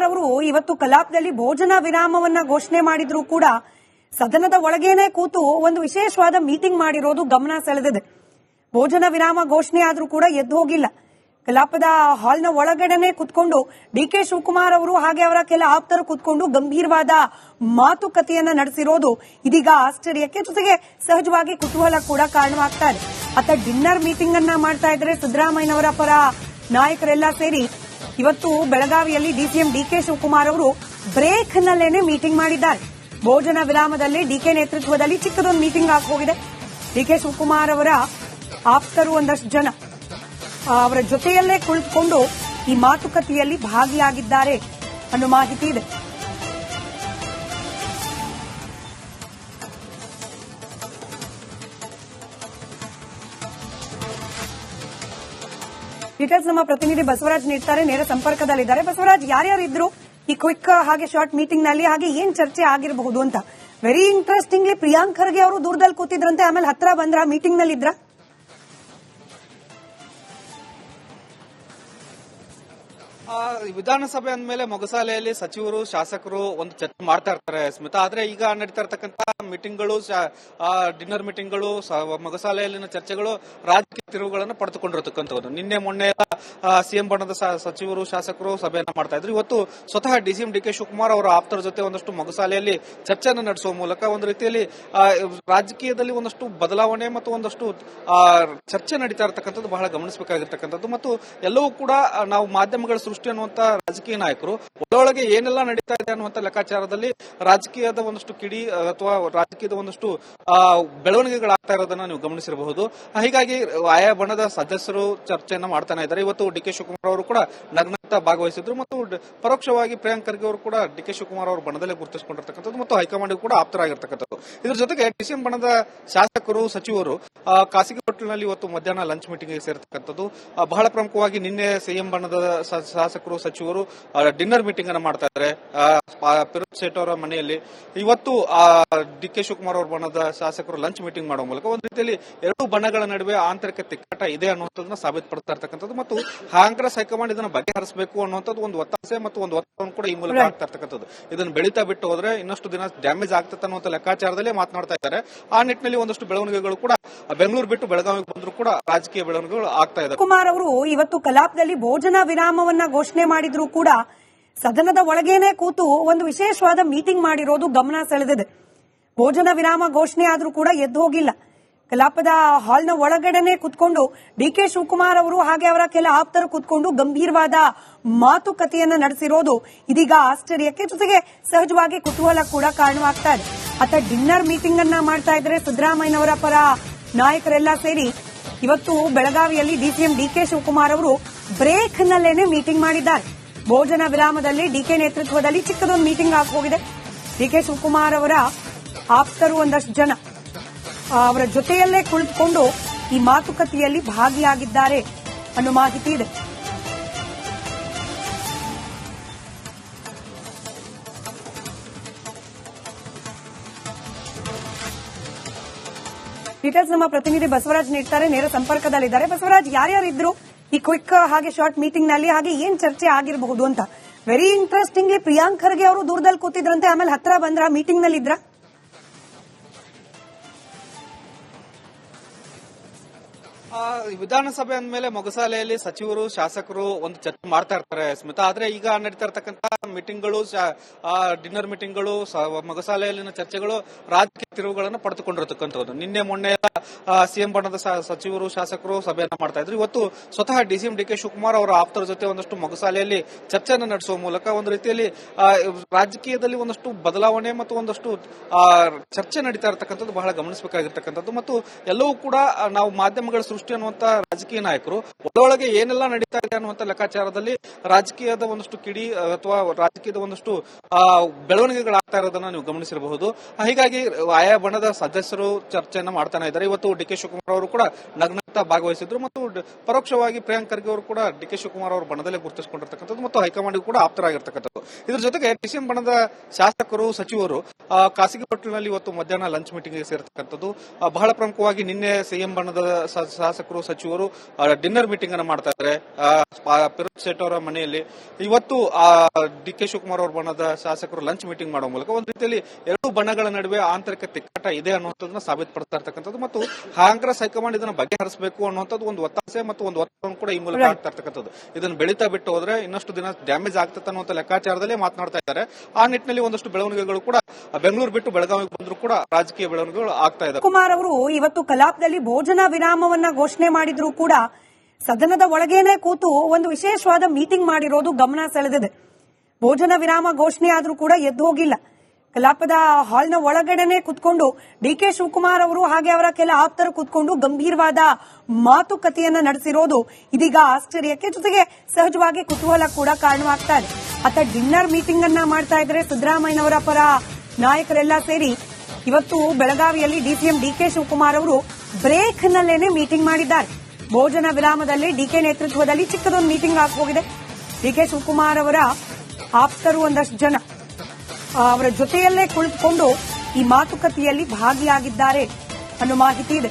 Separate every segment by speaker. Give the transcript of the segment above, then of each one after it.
Speaker 1: ಅವರು ಇವತ್ತು ಕಲಾಪದಲ್ಲಿ ಭೋಜನ ವಿರಾಮವನ್ನ ಘೋಷಣೆ ಮಾಡಿದ್ರು ಕೂಡ ಸದನದ ಒಳಗೇನೆ ಕೂತು ಒಂದು ವಿಶೇಷವಾದ ಮೀಟಿಂಗ್ ಮಾಡಿರೋದು ಗಮನ ಸೆಳೆದಿದೆ. ಭೋಜನ ವಿರಾಮ ಘೋಷಣೆ ಆದ್ರೂ ಕೂಡ ಎದ್ದು ಹೋಗಿಲ್ಲ. ಕಲಾಪದ ಹಾಲ್ನ ಒಳಗಡೆನೆ ಕುತ್ಕೊಂಡು ಡಿಕೆ ಶಿವಕುಮಾರ್ ಅವರು ಹಾಗೆ ಅವರ ಕೆಲ ಆಪ್ತರು ಕುತ್ಕೊಂಡು ಗಂಭೀರವಾದ ಮಾತುಕತೆಯನ್ನ ನಡೆಸಿರೋದು ಇದೀಗ ಆಶ್ಚರ್ಯಕ್ಕೆ ಜೊತೆಗೆ ಸಹಜವಾಗಿ ಕುತೂಹಲ ಕೂಡ ಕಾರಣವಾಗ್ತಾ ಇದೆ. ಅತ್ತ ಡಿನ್ನರ್ ಮೀಟಿಂಗ್ ಅನ್ನ ಮಾಡ್ತಾ ಇದ್ರೆ ಸಿದ್ದರಾಮಯ್ಯನವರ ಪರ ನಾಯಕರೆಲ್ಲ ಸೇರಿ ಇವತ್ತು ಬೆಳಗಾವಿಯಲ್ಲಿ ಡಿಸಿಎಂ ಡಿಕೆ ಶಿವಕುಮಾರ್ ಅವರು ಬ್ರೇಕ್ ನಲ್ಲೇನೆ ಮೀಟಿಂಗ್ ಮಾಡಿದ್ದಾರೆ. ಭೋಜನ ವಿರಾಮದಲ್ಲಿ ಡಿಕೆ ನೇತೃತ್ವದಲ್ಲಿ ಚಿಕ್ಕದೊಂದು ಮೀಟಿಂಗ್ ಹೋಗಿದೆ. ಡಿಕೆ ಶಿವಕುಮಾರ್ ಅವರ ಆಪ್ತರು ಒಂದಷ್ಟು ಜನ ಅವರ ಜೊತೆಯಲ್ಲೇ ಕುಳಿತುಕೊಂಡು ಈ ಮಾತುಕತೆಯಲ್ಲಿ ಭಾಗಿಯಾಗಿದ್ದಾರೆ ಅನ್ನೋ ಮಾಹಿತಿ ಇದೆ. ಡೀಟೇಲ್ಸ್ ನಮ್ಮ ಪ್ರತಿನಿಧಿ ಬಸವರಾಜ್ ನೀಡ್ತಾರೆ, ನೇರ ಸಂಪರ್ಕದಲ್ಲಿದ್ದಾರೆ. ಬಸವರಾಜ್, ಯಾರ್ಯಾರು ಇದ್ರು ಈ ಕ್ವಿಕ್ ಹಾಗೆ ಶಾರ್ಟ್ ಮೀಟಿಂಗ್ ನಲ್ಲಿ, ಹಾಗೆ ಏನ್ ಚರ್ಚೆ ಆಗಿರಬಹುದು ಅಂತ? ವೆರಿ ಇಂಟ್ರೆಸ್ಟಿಂಗ್ಲಿ ಪ್ರಿಯಾಂಕ್ ಖರ್ಗೆ ಅವರು ದೂರದಲ್ಲಿ ಕೂತಿದ್ರಂತೆ, ಆಮೇಲೆ ಹತ್ರ ಬಂದ್ರ ಮೀಟಿಂಗ್ ನಲ್ಲಿ ಇದ್ರ?
Speaker 2: ವಿಧಾನಸಭೆ ಅಂದ್ಮೇಲೆ ಮೊಗಸಾಲೆಯಲ್ಲಿ ಸಚಿವರು ಶಾಸಕರು ಒಂದು ಚರ್ಚೆ ಮಾಡ್ತಾ ಇರ್ತಾರೆ ಸ್ಮಿತಾ. ಆದ್ರೆ ಈಗ ನಡೀತಾ ಇರ್ತಕ್ಕಂಥ ಮೀಟಿಂಗ್ಗಳು, ಡಿನ್ನರ್ ಮೀಟಿಂಗ್ಗಳು, ಮೊಗಸಾಲೆಯಲ್ಲಿನ ಚರ್ಚೆಗಳು ರಾಜಕೀಯ ತಿರುವುಗಳನ್ನು ಪಡೆದುಕೊಂಡಿರತಕ್ಕಂಥದ್ದು. ನಿನ್ನೆ ಮೊನ್ನೆ ಸಿಎಂ ಬಣದ ಸಚಿವರು ಶಾಸಕರು ಸಭೆಯನ್ನ ಮಾಡ್ತಾ ಇದ್ರು. ಇವತ್ತು ಸ್ವತಃ ಡಿಸಿಎಂ ಡಿಕೆ ಶಿವಕುಮಾರ್ ಅವರ ಆಪ್ತರ ಜೊತೆ ಒಂದಷ್ಟು ಮೊಗಸಾಲೆಯಲ್ಲಿ ಚರ್ಚೆಯನ್ನು ನಡೆಸುವ ಮೂಲಕ ಒಂದು ರೀತಿಯಲ್ಲಿ ರಾಜಕೀಯದಲ್ಲಿ ಒಂದಷ್ಟು ಬದಲಾವಣೆ ಮತ್ತು ಒಂದಷ್ಟು ಚರ್ಚೆ ನಡೀತಾ ಇರತಕ್ಕಂಥದ್ದು ಬಹಳ ಗಮನಿಸಬೇಕಾಗಿರ್ತಕ್ಕಂಥದ್ದು. ಮತ್ತು ಎಲ್ಲವೂ ಕೂಡ ನಾವು ಮಾಧ್ಯಮಗಳ ಸೃಷ್ಟಿ ಅನ್ನುವಂತ ರಾಜಕೀಯ ನಾಯಕರು ಒಳಗೆ ಏನೆಲ್ಲ ನಡೀತಾ ಇದೆ ಅನ್ನುವಂತ ಲೆಕ್ಕಾಚಾರದಲ್ಲಿ ರಾಜಕೀಯದ ಒಂದಷ್ಟು ಕಿಡಿ ಅಥವಾ ರಾಜಕೀಯದ ಒಂದಷ್ಟು ಬೆಳವಣಿಗೆಗಳಾಗ್ತಾ ಇರೋದನ್ನ ನೀವು ಗಮನಿಸಿರಬಹುದು. ಹೀಗಾಗಿ ಆಯಾ ಬಣದ ಸದಸ್ಯರು ಚರ್ಚೆಯನ್ನ ಮಾಡ್ತಾನೆ ಇದ್ದಾರೆ. ಇವತ್ತು ಡಿಕೆ ಶಿವಕುಮಾರ್ ಅವರು ಕೂಡ ನಗ್ನಗ್ತಾ ಭಾಗವಹಿಸಿದ್ರು ಮತ್ತು ಪರೋಕ್ಷವಾಗಿ ಪ್ರಿಯಾಂಕ್ ಖರ್ಗೆ ಅವರು ಕೂಡ ಡಿಕೆ ಶಿವಕುಮಾರ್ ಅವರ ಬಣದಲ್ಲೇ ಗುರುತಿಸಿಕೊಂಡಿರ್ತಕ್ಕಂಥದ್ದು ಮತ್ತು ಹೈಕಮಾಂಡ್ ಕೂಡ ಆಪ್ತರಾಗಿರ್ತಕ್ಕಂಥದ್ದು. ಇದ್ರ ಜೊತೆಗೆ ಡಿಸಿಎಂ ಬಣದ ಶಾಸಕರು ಸಚಿವರು ಖಾಸಗಿ ಹೋಟೆಲ್ನಲ್ಲಿ ಇವತ್ತು ಮಧ್ಯಾಹ್ನ ಲಂಚ್ ಮೀಟಿಂಗ್ ಸೇರ್ತಕ್ಕಂಥದ್ದು. ಬಹಳ ಪ್ರಮುಖವಾಗಿ ನಿನ್ನೆ ಸಿಎಂ ಬಣದ ಶಾಸಕರು ಸಚಿವರು ಡಿನ್ನರ್ ಮೀಟಿಂಗ್ ಅನ್ನು ಮಾಡ್ತಾ ಇದ್ದಾರೆ ಫಿರೋಜ್ ಸೇಠ್ ಅವರ ಮನೆಯಲ್ಲಿ. ಇವತ್ತು ಡಿಕೆ ಶಿವಕುಮಾರ್ ಅವರ ಬಣದ ಶಾಸಕರು ಲಂಚ್ ಮೀಟಿಂಗ್ ಮಾಡುವ ಮೂಲಕ ಒಂದು ರೀತಿಯಲ್ಲಿ ಎರಡು ಬಣಗಳ ನಡುವೆ ಆಂತರಿಕ ತಿಕ್ಕಾಟ ಇದೆ ಅನ್ನುವಂಥದ್ದನ್ನ ಸಾಬೀತುಪಡ್ತಾ ಇರ್ತಕ್ಕಂಥದ್ದು ಮತ್ತು ಕಾಂಗ್ರೆಸ್ ಹೈಕಮಾಂಡ್ ಇದನ್ನು ಬಗೆಹರಿಸಬೇಕು ಅನ್ನುವಂಥದ್ದು ಒಂದು ಒತ್ತಾಸೆ ಮತ್ತು ಒಂದು ಒತ್ತಡವನ್ನು ಕೂಡ ಈ ಮೂಲಕ ಆಗ್ತಾ ಇರ್ತಕ್ಕಂಥದ್ದು. ಇದನ್ನು ಬೆಳೀತಾ ಬಿಟ್ಟು ಹೋದ್ರೆ ಇನ್ನಷ್ಟು ದಿನ ಡ್ಯಾಮೇಜ್ ಆಗ್ತದೆ ಅನ್ನುವಂಥ ಲೆಕ್ಕಾಚಾರದಲ್ಲಿ ಮಾತನಾಡ್ತಾ ಇದ್ದಾರೆ. ಆ ನಿಟ್ಟಿನಲ್ಲಿ ಒಂದಷ್ಟು ಬೆಳವಣಿಗೆಗಳು ಕೂಡ ಬೆಂಗಳೂರು ಬಿಟ್ಟು ಬೆಳಗಾವಿಗೆ ಬಂದರೂ ಕೂಡ ರಾಜಕೀಯ ಬೆಳವಣಿಗೆಗಳು ಆಗ್ತಾ ಇದೆ.
Speaker 1: ಕುಮಾರ್ ಅವರು ಇವತ್ತು ಕಲಾಪದಲ್ಲಿ ಭೋಜನ ವಿರಾಮವನ್ನ ಘೋಷಣೆ ಮಾಡಿದ್ರು ಕೂಡ ಸದನದ ಒಳಗೇನೆ ಕೂತು ಒಂದು ವಿಶೇಷವಾದ ಮೀಟಿಂಗ್ ಮಾಡಿರೋದು ಗಮನ ಸೆಳೆದಿದೆ. ಭೋಜನ ವಿರಾಮ ಘೋಷಣೆ ಆದ್ರೂ ಕೂಡ ಎದ್ದು ಹೋಗಿಲ್ಲ. ಕಲಾಪದ ಹಾಲ್ನ ಒಳಗಡೆನೆ ಕುತ್ಕೊಂಡು ಡಿಕೆ ಶಿವಕುಮಾರ್ ಅವರು ಹಾಗೆ ಅವರ ಕೆಲ ಆಪ್ತರು ಕುತ್ಕೊಂಡು ಗಂಭೀರವಾದ ಮಾತುಕತೆಯನ್ನ ನಡೆಸಿರೋದು ಇದೀಗ ಆಶ್ಚರ್ಯಕ್ಕೆ ಜೊತೆಗೆ ಸಹಜವಾಗಿ ಕುತೂಹಲ ಕೂಡ ಕಾರಣವಾಗ್ತಾ ಇದೆ. ಅತ್ತ ಡಿನ್ನರ್ ಮೀಟಿಂಗ್ ಅನ್ನ ಮಾಡ್ತಾ ಇದ್ರೆ ಸಿದ್ದರಾಮಯ್ಯನವರ ಪರ ನಾಯಕರೆಲ್ಲ ಸೇರಿ ಇವತ್ತು ಬೆಳಗಾವಿಯಲ್ಲಿ ಡಿಸಿಎಂ ಡಿಕೆ ಶಿವಕುಮಾರ್ ಅವರು ಬ್ರೇಕ್ ನಲ್ಲೇನೆ ಮೀಟಿಂಗ್ ಮಾಡಿದ್ದಾರೆ. ಭೋಜನ ವಿರಾಮದಲ್ಲಿ ಡಿಕೆ ನೇತೃತ್ವದಲ್ಲಿ ಚಿಕ್ಕದೊಂದು ಮೀಟಿಂಗ್ ಹೋಗಿದೆ. ಡಿಕೆ ಶಿವಕುಮಾರ್ ಅವರ ಆಪ್ತರು ಒಂದಷ್ಟು ಜನ ಅವರ ಜೊತೆಯಲ್ಲೇ ಕುಳಿತುಕೊಂಡು ಈ ಮಾತುಕತೆಯಲ್ಲಿ ಭಾಗಿಯಾಗಿದ್ದಾರೆ ಅನ್ನೋ ಮಾಹಿತಿ ಇದೆ. ಡೀಟೇಲ್ಸ್ ನಮ್ಮ ಪ್ರತಿನಿಧಿ ಬಸವರಾಜ್ ನೀಡ್ತಾರೆ, ನೇರ ಸಂಪರ್ಕದಲ್ಲಿದ್ದಾರೆ. ಬಸವರಾಜ್, ಯಾರ್ಯಾರು ಇದ್ರು ಈ ಕ್ವಿಕ್ ಹಾಗೆ ಶಾರ್ಟ್ ಮೀಟಿಂಗ್ ನಲ್ಲಿ, ಹಾಗೆ ಏನ್ ಚರ್ಚೆ ಆಗಿರಬಹುದು ಅಂತ? ವೆರಿ ಇಂಟ್ರೆಸ್ಟಿಂಗ್ಲಿ ಪ್ರಿಯಾಂಕ್ ಖರ್ಗೆ ಅವರು ದೂರದಲ್ಲಿ ಕೂತಿದ್ರಂತೆ, ಆಮೇಲೆ ಹತ್ರ ಬಂದ್ರ ಮೀಟಿಂಗ್ ನಲ್ಲಿ ಇದ್ರ?
Speaker 2: ವಿಧಾನಸಭೆ ಅಂದ್ಮೇಲೆ ಮೊಗಸಾಲೆಯಲ್ಲಿ ಸಚಿವರು ಶಾಸಕರು ಒಂದು ಚರ್ಚೆ ಮಾಡ್ತಾ ಇರ್ತಾರೆ ಸ್ಮಿತಾ. ಆದ್ರೆ ಈಗ ನಡೀತಾ ಇರ್ತಕ್ಕಂಥ ಮೀಟಿಂಗ್ಗಳು, ಡಿನ್ನರ್ ಮೀಟಿಂಗ್ಗಳು, ಮೊಗಸಾಲೆಯಲ್ಲಿನ ಚರ್ಚೆಗಳು ರಾಜಕೀಯ ತಿರುವುಗಳನ್ನು ಪಡೆದುಕೊಂಡಿರತಕ್ಕಂಥದ್ದು. ನಿನ್ನೆ ಮೊನ್ನೆ ಸಿಎಂ ಬಣದ ಸಚಿವರು ಶಾಸಕರು ಸಭೆಯನ್ನ ಮಾಡ್ತಾ ಇದ್ರು. ಇವತ್ತು ಸ್ವತಃ ಡಿಸಿಎಂ ಡಿಕೆ ಶಿವಕುಮಾರ್ ಅವರ ಆಪ್ತರ ಜೊತೆ ಒಂದಷ್ಟು ಮೊಗಸಾಲೆಯಲ್ಲಿ ಚರ್ಚೆಯನ್ನು ನಡೆಸುವ ಮೂಲಕ ಒಂದು ರೀತಿಯಲ್ಲಿ ರಾಜಕೀಯದಲ್ಲಿ ಒಂದಷ್ಟು ಬದಲಾವಣೆ ಮತ್ತು ಒಂದಷ್ಟು ಚರ್ಚೆ ನಡೀತಾ ಇರತಕ್ಕಂಥದ್ದು ಬಹಳ ಗಮನಿಸಬೇಕಾಗಿರ್ತಕ್ಕಂಥದ್ದು. ಮತ್ತು ಎಲ್ಲವೂ ಕೂಡ ನಾವು ಮಾಧ್ಯಮಗಳ ಸೃಷ್ಟಿ ಅನ್ನುವಂತ ರಾಜಕೀಯ ನಾಯಕರು ಒಳಗೆ ಏನೆಲ್ಲ ನಡೀತಾ ಇದೆ ಅನ್ನುವಂತ ಲೆಕ್ಕಾಚಾರದಲ್ಲಿ ರಾಜಕೀಯದ ಒಂದಷ್ಟು ಕಿಡಿ ಅಥವಾ ರಾಜಕೀಯದ ಒಂದಷ್ಟು ಬೆಳವಣಿಗೆಗಳಾಗ್ತಾ ಇರೋದನ್ನ ನೀವು ಗಮನಿಸಿರಬಹುದು. ಹೀಗಾಗಿ ಆಯಾ ಬಣದ ಸದಸ್ಯರು ಚರ್ಚೆಯನ್ನ ಮಾಡ್ತಾನೆ ಇದ್ದಾರೆ. ಇವತ್ತು ಡಿ ಕೆ ಶಿವಕುಮಾರ್ ಅವರು ಕೂಡ ನಗ್ನಗ್ತಾ ಭಾಗವಹಿಸಿದ್ರು ಮತ್ತು ಪರೋಕ್ಷವಾಗಿ ಪ್ರಿಯಾಂಕ್ ಖರ್ಗೆ ಅವರು ಕೂಡ ಡಿ ಕೆ ಶಿವಕುಮಾರ್ ಅವರು ಬಣದಲ್ಲೇ ಗುರುತಿಸಿಕೊಂಡಿರ್ತಕ್ಕಂಥದ್ದು ಮತ್ತು ಹೈಕಮಾಂಡ್ ಕೂಡ ಆಪ್ತರಾಗಿರ್ತಕ್ಕಂಥದ್ದು. ಇದ್ರ ಜೊತೆಗೆ ಡಿಸಿಎಂ ಬಣದ ಶಾಸಕರು ಸಚಿವರು ಖಾಸಗಿ ಹೋಟೆಲ್ನಲ್ಲಿ ಇವತ್ತು ಮಧ್ಯಾಹ್ನ ಲಂಚ್ ಮೀಟಿಂಗ್ ಸೇರ್ತಕ್ಕಂಥದ್ದು. ಬಹಳ ಪ್ರಮುಖವಾಗಿ ನಿನ್ನೆ ಸಿಎಂ ಬಣದ ಶಾಸಕರು ಸಚಿವರು ಡಿನ್ನರ್ ಮೀಟಿಂಗ್ ಅನ್ನು ಮಾಡ್ತಾ ಇದ್ದಾರೆ ಫಿರೋಜ್ ಶೇಟ್ ಅವರ ಮನೆಯಲ್ಲಿ. ಇವತ್ತು ಡಿ ಕೆ ಶಿವಕುಮಾರ್ ಅವರ ಬಣದ ಶಾಸಕರು ಲಂಚ್ ಮೀಟಿಂಗ್ ಮಾಡುವ ಮೂಲಕ ಒಂದು ರೀತಿಯಲ್ಲಿ ಎರಡು ಬಣಗಳ ನಡುವೆ ಆಂತರಿಕ ತಿಕ್ಕಾಟ ಇದೆ ಅನ್ನುವಂಥದ್ದನ್ನ ಸಾಬೀತುಪಡಿಸ್ತಾ ಇರ್ತಕ್ಕಂಥದ್ದು ಮತ್ತು ಕಾಂಗ್ರೆಸ್ ಹೈಕಮಾಂಡ್ ಇದನ್ನು ಬಗೆಹರಿಸಬೇಕು ಅನ್ನುವಂಥದ್ದು ಒಂದು ಒತ್ತಾಸೆ ಮತ್ತು ಒಂದು ಒತ್ತಡವನ್ನು ಕೂಡ ಈ ಮೂಲಕ ಆಗ್ತಾ ಇರ್ತಕ್ಕಂಥದ್ದು. ಇದನ್ನು ಬೆಳೀತಾ ಬಿಟ್ಟು ಹೋದ್ರೆ ಇನ್ನಷ್ಟು ದಿನ ಡ್ಯಾಮೇಜ್ ಆಗ್ತದೆ ಅನ್ನುವಂಥ ಲೆಕ್ಕಾಚಾರದಲ್ಲೇ ಮಾತನಾಡ್ತಾ ಇದ್ದಾರೆ. ಆ ನಿಟ್ಟಿನಲ್ಲಿ ಒಂದಷ್ಟು ಬೆಳವಣಿಗೆಗಳು ಕೂಡ ಬೆಂಗಳೂರು ಬಿಟ್ಟು ಬೆಳಗಾವಿಗೆ ಬಂದರೂ ಕೂಡ ರಾಜಕೀಯ ಬೆಳವಣಿಗೆಗಳು ಆಗ್ತಾ ಇದೆ.
Speaker 1: ಕುಮಾರ್ ಅವರು ಇವತ್ತು ಕಲಾಪದಲ್ಲಿ ಭೋಜನ ವಿರಾಮವನ್ನ ಘೋಷಣೆ ಮಾಡಿದ್ರು ಕೂಡ ಸದನದ ಒಳಗೇನೆ ಕೂತು ಒಂದು ವಿಶೇಷವಾದ ಮೀಟಿಂಗ್ ಮಾಡಿರೋದು ಗಮನ ಸೆಳೆದಿದೆ. ಭೋಜನ ವಿರಾಮ ಘೋಷಣೆ ಆದ್ರೂ ಕೂಡ ಎದ್ದು ಹೋಗಿಲ್ಲ. ಕಲಾಪದ ಹಾಲ್ನ ಒಳಗಡೆನೆ ಕುತ್ಕೊಂಡು ಡಿ ಕೆ ಶಿವಕುಮಾರ್ ಅವರು ಹಾಗೆ ಅವರ ಕೆಲ ಆಪ್ತರು ಕುತ್ಕೊಂಡು ಗಂಭೀರವಾದ ಮಾತುಕತೆಯನ್ನ ನಡೆಸಿರೋದು ಇದೀಗ ಆಶ್ಚರ್ಯಕ್ಕೆ ಜೊತೆಗೆ ಸಹಜವಾಗಿ ಕುತೂಹಲ ಕೂಡ ಕಾರಣವಾಗ್ತಾ ಇದೆ. ಅತ್ತ ಡಿನ್ನರ್ ಮೀಟಿಂಗ್ ಅನ್ನ ಮಾಡ್ತಾ ಇದ್ರೆ ಸಿದ್ದರಾಮಯ್ಯನವರ ಪರ ನಾಯಕರೆಲ್ಲ ಸೇರಿ ಇವತ್ತು ಬೆಳಗಾವಿಯಲ್ಲಿ ಡಿಸಿಎಂ ಡಿ ಕೆ ಶಿವಕುಮಾರ್ ಅವರು ಬ್ರೇಕ್ ನಲ್ಲೇನೆ ಮೀಟಿಂಗ್ ಮಾಡಿದ್ದಾರೆ. ಭೋಜನ ವಿರಾಮದಲ್ಲಿ ಡಿಕೆ ನೇತೃತ್ವದಲ್ಲಿ ಚಿಕ್ಕದೊಂದು ಮೀಟಿಂಗ್ ಹೋಗಿದೆ. ಡಿ ಕೆ ಶಿವಕುಮಾರ್ ಅವರ ಆಪ್ತರು ಒಂದಷ್ಟು ಜನ ಅವರ ಜೊತೆಯಲ್ಲೇ ಕುಳಿತುಕೊಂಡು ಈ ಮಾತುಕತೆಯಲ್ಲಿ ಭಾಗಿಯಾಗಿದ್ದಾರೆ ಅನ್ನೋ ಮಾಹಿತಿ ಇದೆ.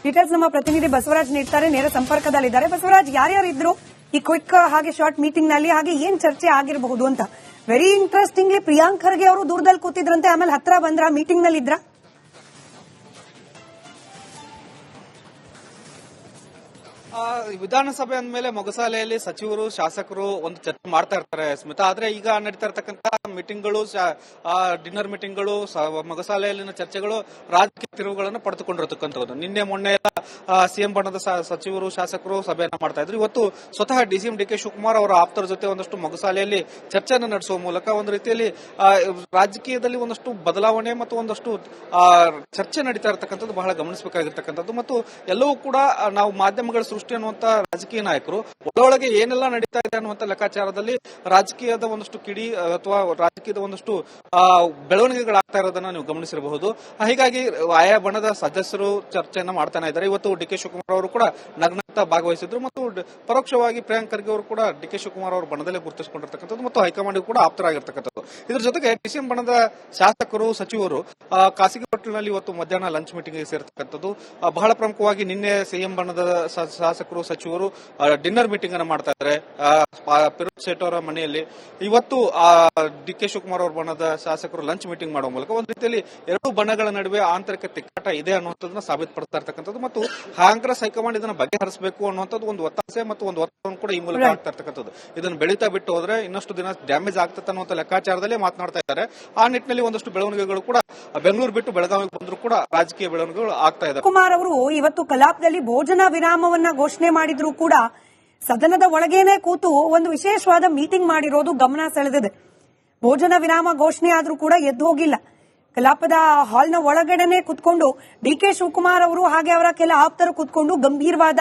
Speaker 1: ಡೀಟೇಲ್ಸ್ ನಮ್ಮ ಪ್ರತಿನಿಧಿ ಬಸವರಾಜ್ ನೀಡ್ತಾರೆ, ನೇರ ಸಂಪರ್ಕದಲ್ಲಿದ್ದಾರೆ. ಬಸವರಾಜ್, ಯಾರ್ಯಾರು ಇದ್ರು ಈ ಕ್ವಿಕ್ ಹಾಗೆ ಶಾರ್ಟ್ ಮೀಟಿಂಗ್ ನಲ್ಲಿ, ಹಾಗೆ ಏನ್ ಚರ್ಚೆ ಆಗಿರಬಹುದು ಅಂತ? ವೆರಿ ಇಂಟ್ರೆಸ್ಟಿಂಗ್ಲಿ ಪ್ರಿಯಾಂಕ್ ಖರ್ಗೆ ಅವರು ದೂರದಲ್ಲಿ ಕೂತಿದ್ರಂತೆ, ಆಮೇಲೆ ಹತ್ರ ಬಂದ್ರ ಮೀಟಿಂಗ್ ನಲ್ಲಿ ಇದ್ರ?
Speaker 2: ವಿಧಾನಸಭೆ ಅಂದ್ಮೇಲೆ ಮೊಗಸಾಲೆಯಲ್ಲಿ ಸಚಿವರು ಶಾಸಕರು ಒಂದು ಚರ್ಚೆ ಮಾಡ್ತಾ ಇರ್ತಾರೆ ಸ್ಮಿತಾ. ಆದ್ರೆ ಈಗ ನಡೀತಾ ಇರ್ತಕ್ಕಂಥ ಮೀಟಿಂಗ್ಗಳು, ಡಿನ್ನರ್ ಮೀಟಿಂಗ್ಗಳು, ಮೊಗಸಾಲೆಯಲ್ಲಿನ ಚರ್ಚೆಗಳು ರಾಜಕೀಯ ತಿರುವುಗಳನ್ನು ಪಡೆದುಕೊಂಡಿರತಕ್ಕಂಥದ್ದು. ನಿನ್ನೆ ಮೊನ್ನೆ ಎಲ್ಲ ಸಿಎಂ ಬಣದ ಸಚಿವರು ಶಾಸಕರು ಸಭೆಯನ್ನ ಮಾಡ್ತಾ ಇದ್ರು. ಇವತ್ತು ಸ್ವತಃ ಡಿಸಿಎಂ ಡಿ ಕೆ ಶಿವಕುಮಾರ್ ಅವರ ಆಪ್ತರ ಜೊತೆ ಒಂದಷ್ಟು ಮೊಗಸಾಲೆಯಲ್ಲಿ ಚರ್ಚೆಯನ್ನು ನಡೆಸುವ ಮೂಲಕ ಒಂದು ರೀತಿಯಲ್ಲಿ ರಾಜಕೀಯದಲ್ಲಿ ಒಂದಷ್ಟು ಬದಲಾವಣೆ ಮತ್ತು ಒಂದಷ್ಟು ಚರ್ಚೆ ನಡೀತಾ ಇರತಕ್ಕಂಥದ್ದು ಬಹಳ ಗಮನಿಸಬೇಕಾಗಿರ್ತಕ್ಕಂಥದ್ದು. ಮತ್ತು ಎಲ್ಲವೂ ಕೂಡ ನಾವು ಮಾಧ್ಯಮಗಳ ಸೃಷ್ಟಿ ಅನ್ನುವಂತ ರಾಜಕೀಯ ನಾಯಕರು ಒಳಗೆ ಏನೆಲ್ಲ ನಡೀತಾ ಇದೆ ಅನ್ನುವಂತ ಲೆಕ್ಕಾಚಾರದಲ್ಲಿ ರಾಜಕೀಯದ ಒಂದಷ್ಟು ಕಿಡಿ ಅಥವಾ ರಾಜಕೀಯದ ಒಂದಷ್ಟು ಬೆಳವಣಿಗೆಗಳಾಗ್ತಾ ಇರೋದನ್ನ ನೀವು ಗಮನಿಸಿರಬಹುದು. ಹೀಗಾಗಿ ಆಯಾ ಬಣದ ಸದಸ್ಯರು ಚರ್ಚೆಯನ್ನ ಮಾಡ್ತಾನೆ ಇದ್ದಾರೆ. ಇವತ್ತು ಡಿ ಕೆ ಶಿವಕುಮಾರ್ ಅವರು ಕೂಡ ನಗ್ನಗ್ತಾ ಭಾಗವಹಿಸಿದ್ರು ಮತ್ತು ಪರೋಕ್ಷವಾಗಿ ಪ್ರಿಯಾಂಕ್ ಖರ್ಗೆ ಅವರು ಕೂಡ ಡಿ ಕೆ ಶಿವಕುಮಾರ್ ಅವರು ಬಣದಲ್ಲೇ ಗುರುತಿಸಿಕೊಂಡಿರ್ತಕ್ಕಂಥದ್ದು ಮತ್ತು ಹೈಕಮಾಂಡ್ ಕೂಡ ಆಪ್ತರಾಗಿರ್ತಕ್ಕಂಥದ್ದು. ಇದ್ರ ಜೊತೆಗೆ ಡಿಸಿಎಂ ಬಣದ ಶಾಸಕರು ಸಚಿವರು ಖಾಸಗಿ ಹೋಟೆಲ್ನಲ್ಲಿ ಇವತ್ತು ಮಧ್ಯಾಹ್ನ ಲಂಚ್ ಮೀಟಿಂಗ್ ಸೇರ್ತಕ್ಕಂಥದ್ದು. ಬಹಳ ಪ್ರಮುಖವಾಗಿ ನಿನ್ನೆ ಸಿಎಂ ಬಣದ ಶಾಸಕರು ಸಚಿವರು ಡಿನ್ನರ್ ಮೀಟಿಂಗ್ ಅನ್ನು ಮಾಡ್ತಾ ಇದ್ದಾರೆ ಫಿರೋಜ್ ಶೇಟ್ ಅವರ ಮನೆಯಲ್ಲಿ. ಇವತ್ತು ಡಿ ಕೆ ಶಿವಕುಮಾರ್ ಅವರ ಬಣದ ಶಾಸಕರು ಲಂಚ್ ಮೀಟಿಂಗ್ ಮಾಡುವ ಮೂಲಕ ಒಂದು ರೀತಿಯಲ್ಲಿ ಎರಡು ಬಣಗಳ ನಡುವೆ ಆಂತರಿಕ ತಿಕ್ಕಾಟ ಇದೆ ಅನ್ನುವಂಥದ್ದನ್ನ ಸಾಬೀತುಪಡಿಸ್ತಾ ಇರ್ತಕ್ಕಂಥದ್ದು ಮತ್ತು ಕಾಂಗ್ರೆಸ್ ಹೈಕಮಾಂಡ್ ಇದನ್ನು ಬಗೆಹರಿಸಬೇಕು ಅನ್ನುವಂಥದ್ದು ಒಂದು ಒತ್ತಾಸೆ ಮತ್ತು ಒಂದು ಒತ್ತಡವನ್ನು ಕೂಡ ಈ ಮೂಲಕ ಆಗ್ತಾ ಇರ್ತಕ್ಕಂಥದ್ದು. ಇದನ್ನು ಬೆಳೀತಾ ಬಿಟ್ಟು ಹೋದ್ರೆ ಇನ್ನಷ್ಟು ದಿನ ಡ್ಯಾಮೇಜ್ ಆಗ್ತದೆ ಅನ್ನುವಂಥ ಲೆಕ್ಕಾಚಾರದಲ್ಲೇ ಮಾತನಾಡ್ತಾ ಇದ್ದಾರೆ. ಆ ನಿಟ್ಟಿನಲ್ಲಿ ಒಂದಷ್ಟು ಬೆಳವಣಿಗೆಗಳು ಕೂಡ ಬೆಂಗಳೂರು ಬಿಟ್ಟು ಬೆಳಗಾವಿಗೆ ಬಂದರೂ ಕೂಡ ರಾಜಕೀಯ ಬೆಳವಣಿಗೆಗಳು ಆಗ್ತಾ ಇದೆ.
Speaker 1: ಕುಮಾರ್ ಅವರು ಇವತ್ತು ಕಲಾಪದಲ್ಲಿ ಭೋಜನ ವಿರಾಮವನ್ನ ಘೋಷಣೆ ಮಾಡಿದ್ರು ಕೂಡ ಸದನದ ಒಳಗೇನೆ ಕೂತು ಒಂದು ವಿಶೇಷವಾದ ಮೀಟಿಂಗ್ ಮಾಡಿರೋದು ಗಮನ ಸೆಳೆದಿದೆ. ಭೋಜನ ವಿರಾಮ ಘೋಷಣೆ ಆದ್ರೂ ಕೂಡ ಎದ್ದು ಹೋಗಿಲ್ಲ. ಕಲಾಪದ ಹಾಲ್ನ ಒಳಗಡೆನೆ ಕುತ್ಕೊಂಡು ಡಿ ಕೆ ಶಿವಕುಮಾರ್ ಅವರು ಹಾಗೆ ಅವರ ಕೆಲ ಆಪ್ತರು ಕುತ್ಕೊಂಡು ಗಂಭೀರವಾದ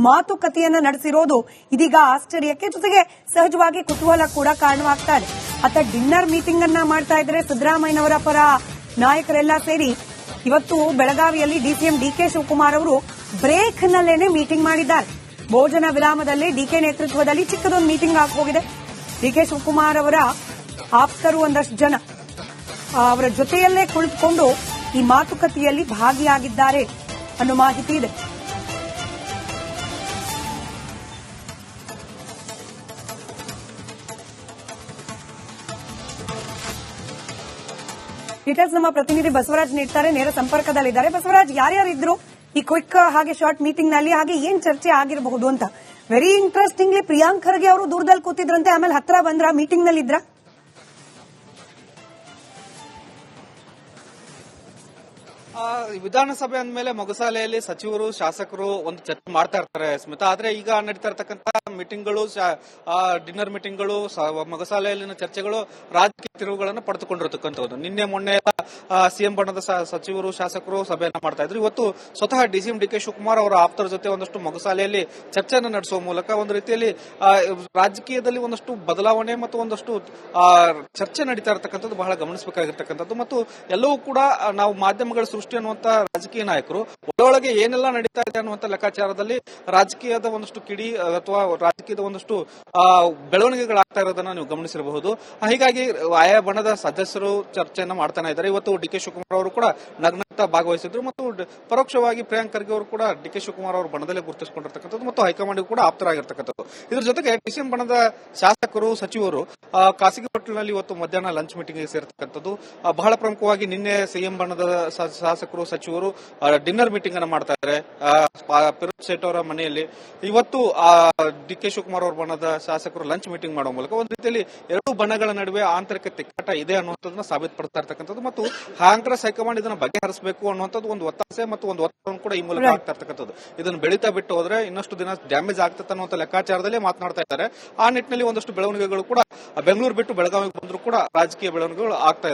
Speaker 1: ಮಾತುಕತೆಯನ್ನ ನಡೆಸಿರೋದು ಇದೀಗ ಆಶ್ಚರ್ಯಕ್ಕೆ ಜೊತೆಗೆ ಸಹಜವಾಗಿ ಕುತೂಹಲ ಕೂಡ ಕಾರಣವಾಗ್ತಾ ಇದೆ. ಅತ್ತ ಡಿನ್ನರ್ ಮೀಟಿಂಗ್ ಅನ್ನ ಮಾಡ್ತಾ ಇದ್ರೆ ಸಿದ್ದರಾಮಯ್ಯನವರ ಪರ ನಾಯಕರೆಲ್ಲ ಸೇರಿ ಇವತ್ತು ಬೆಳಗಾವಿಯಲ್ಲಿ ಡಿಸಿಎಂ ಡಿ ಕೆ ಶಿವಕುಮಾರ್ ಅವರು ಬ್ರೇಕ್ ನಲ್ಲೇನೆ ಮೀಟಿಂಗ್ ಮಾಡಿದ್ದಾರೆ. ಭೋಜನ ವಿರಾಮದಲ್ಲಿ ಡಿಕೆ ನೇತೃತ್ವದಲ್ಲಿ ಚಿಕ್ಕದೊಂದು ಮೀಟಿಂಗ್ ಹೋಗಿದೆ. ಡಿ ಕೆ ಶಿವಕುಮಾರ್ ಅವರ ಆಪ್ತರು ಒಂದಷ್ಟು ಜನ ಅವರ ಜೊತೆಯಲ್ಲೇ ಕುಳಿತುಕೊಂಡು ಈ ಮಾತುಕತೆಯಲ್ಲಿ ಭಾಗಿಯಾಗಿದ್ದಾರೆ ಅನ್ನೋ ಮಾಹಿತಿ ಇದೆ. ಡೀಟೇಲ್ಸ್ ನಮ್ಮ ಪ್ರತಿನಿಧಿ ಬಸವರಾಜ್ ನೀಡ್ತಾರೆ, ನೇರ ಸಂಪರ್ಕದಲ್ಲಿದ್ದಾರೆ. ಬಸವರಾಜ್, ಯಾರ್ಯಾರು ಇದ್ರು ಈ ಕ್ವಿಕ್ ಹಾಗೆ ಶಾರ್ಟ್ ಮೀಟಿಂಗ್ ನಲ್ಲಿ, ಹಾಗೆ ಏನ್ ಚರ್ಚೆ ಆಗಿರಬಹುದು ಅಂತ? ವೆರಿ ಇಂಟ್ರೆಸ್ಟಿಂಗ್ಲಿ ಪ್ರಿಯಾಂಕ್ ಖರ್ಗೆ ಅವರು ದೂರದಲ್ಲಿ ಕೂತಿದ್ರಂತೆ, ಆಮೇಲೆ ಹತ್ರ ಬಂದ್ರ ಮೀಟಿಂಗ್ ನಲ್ಲಿ ಇದ್ರ?
Speaker 2: ವಿಧಾನಸಭೆ ಅಂದ್ಮೇಲೆ ಮೊಗಸಾಲೆಯಲ್ಲಿ ಸಚಿವರು ಶಾಸಕರು ಒಂದು ಚರ್ಚೆ ಮಾಡ್ತಾ ಇರ್ತಾರೆ ಸ್ಮಿತಾ. ಆದ್ರೆ ಈಗ ನಡೀತಾ ಇರ್ತಕ್ಕಂಥ ಮೀಟಿಂಗ್ಗಳು, ಡಿನ್ನರ್ ಮೀಟಿಂಗ್ಗಳು, ಮೊಗಸಾಲೆಯಲ್ಲಿನ ಚರ್ಚೆಗಳು ರಾಜಕೀಯ ತಿರುವುಗಳನ್ನು ಪಡೆದುಕೊಂಡಿರತಕ್ಕಂಥದ್ದು. ನಿನ್ನೆ ಮೊನ್ನೆ ಸಿಎಂ ಬಣದ ಸಚಿವರು ಶಾಸಕರು ಸಭೆಯನ್ನ ಮಾಡ್ತಾ ಇದ್ರು. ಇವತ್ತು ಸ್ವತಃ ಡಿಸಿಎಂ ಡಿ ಕೆ ಶಿವಕುಮಾರ್ ಅವರ ಆಪ್ತರ ಜೊತೆ ಒಂದಷ್ಟು ಮೊಗಸಾಲೆಯಲ್ಲಿ ಚರ್ಚೆಯನ್ನು ನಡೆಸುವ ಮೂಲಕ ಒಂದು ರೀತಿಯಲ್ಲಿ ರಾಜಕೀಯದಲ್ಲಿ ಒಂದಷ್ಟು ಬದಲಾವಣೆ ಮತ್ತು ಒಂದಷ್ಟು ಚರ್ಚೆ ನಡೀತಾ ಇರತಕ್ಕಂಥದ್ದು ಬಹಳ ಗಮನಿಸಬೇಕಾಗಿರ್ತಕ್ಕಂಥದ್ದು. ಮತ್ತು ಎಲ್ಲವೂ ಕೂಡ ನಾವು ಮಾಧ್ಯಮಗಳ ಸೃಷ್ಟಿ ಅನ್ನುವಂತ ರಾಜಕೀಯ ನಾಯಕರು ಒಳಗೆ ಏನೆಲ್ಲ ನಡೀತಾ ಇದೆ ಅನ್ನುವಂತ ಲೆಕ್ಕಾಚಾರದಲ್ಲಿ ರಾಜಕೀಯದ ಒಂದಷ್ಟು ಕಿಡಿ ಅಥವಾ ರಾಜಕೀಯದ ಒಂದಷ್ಟು ಬೆಳವಣಿಗೆಗಳಾಗ್ತಾ ಇರೋದನ್ನ ನೀವು ಗಮನಿಸಿರಬಹುದು. ಹೀಗಾಗಿ ಆಯಾ ಬಣದ ಸದಸ್ಯರು ಚರ್ಚೆಯನ್ನ ಮಾಡ್ತಾನೆ ಇದ್ದಾರೆ. ಇವತ್ತು ಡಿ ಕೆ ಶಿವಕುಮಾರ್ ಅವರು ಕೂಡ ನಗ್ನಗ್ತ ಭಾಗವಹಿಸಿದ್ರು ಮತ್ತು ಪರೋಕ್ಷವಾಗಿ ಪ್ರಿಯಾಂಕ್ ಖರ್ಗೆ ಅವರು ಕೂಡ ಡಿ ಕೆ ಶಿವಕುಮಾರ್ ಅವರು ಬಣದಲ್ಲೇ ಗುರುತಿಸಿಕೊಂಡಿರ್ತಕ್ಕಂಥದ್ದು ಮತ್ತು ಹೈಕಮಾಂಡ್ ಕೂಡ ಆಪ್ತರಾಗಿರ್ತಕ್ಕಂಥದ್ದು. ಇದ್ರ ಜೊತೆಗೆ ಡಿಸಿಎಂ ಬಣದ ಶಾಸಕರು ಸಚಿವರು ಖಾಸಗಿ ಹೋಟೆಲ್ನಲ್ಲಿ ಇವತ್ತು ಮಧ್ಯಾಹ್ನ ಲಂಚ್ ಮೀಟಿಂಗ್ ಸೇರ್ತಕ್ಕಂಥದ್ದು. ಬಹಳ ಪ್ರಮುಖವಾಗಿ ನಿನ್ನೆ ಸಿಎಂ ಬಣದ ಶಾಸಕರು ಸಚಿವರು ಡಿನ್ನರ್ ಮೀಟಿಂಗ್ ಅನ್ನು ಮಾಡ್ತಾ ಇದ್ದಾರೆ ಫಿರೋಜ್ ಸೇಠ್ ಅವರ ಮನೆಯಲ್ಲಿ. ಇವತ್ತು ಡಿ ಕೆ ಶಿವಕುಮಾರ್ ಅವರ ಬಣದ ಶಾಸಕರು ಲಂಚ್ ಮೀಟಿಂಗ್ ಮಾಡುವ ಮೂಲಕ ಒಂದು ರೀತಿಯಲ್ಲಿ ಎರಡು ಬಣಗಳ ನಡುವೆ ಆಂತರಿಕ ತಿಕ್ಕಾಟ ಇದೆ ಅನ್ನುವಂಥದ್ದನ್ನ ಸಾಬೀತುಪಡಿಸ್ತಾ ಇರ್ತಕ್ಕಂಥದ್ದು ಮತ್ತು ಕಾಂಗ್ರೆಸ್ ಹೈಕಮಾಂಡ್ ಇದನ್ನು ಬಗೆಹರಿಸಬೇಕು ಅನ್ನುವಂಥದ್ದು ಒಂದು ಒತ್ತಾಸೆ ಮತ್ತು ಒಂದು ಒತ್ತಡವನ್ನು ಕೂಡ ಈ ಮೂಲಕ ಆಗ್ತಾ ಇರ್ತಕ್ಕಂಥದ್ದು. ಇದನ್ನು ಬೆಳೀತಾ ಬಿಟ್ಟು ಹೋದ್ರೆ ಇನ್ನಷ್ಟು ದಿನ ಡ್ಯಾಮೇಜ್ ಆಗ್ತದೆ ಅನ್ನುವಂಥ ಲೆಕ್ಕಾಚಾರದಲ್ಲಿ ಮಾತನಾಡ್ತಾ ಇದ್ದಾರೆ. ಆ ನಿಟ್ಟಿನಲ್ಲಿ ಒಂದಷ್ಟು ಬೆಳವಣಿಗೆಗಳು ಕೂಡ ಬೆಂಗಳೂರು ಬಿಟ್ಟು ಬೆಳಗಾವಿಗೆ ಬಂದರೂ ಕೂಡ ರಾಜಕೀಯ ಬೆಳವಣಿಗೆಗಳು ಆಗ್ತಾ ಇದೆ.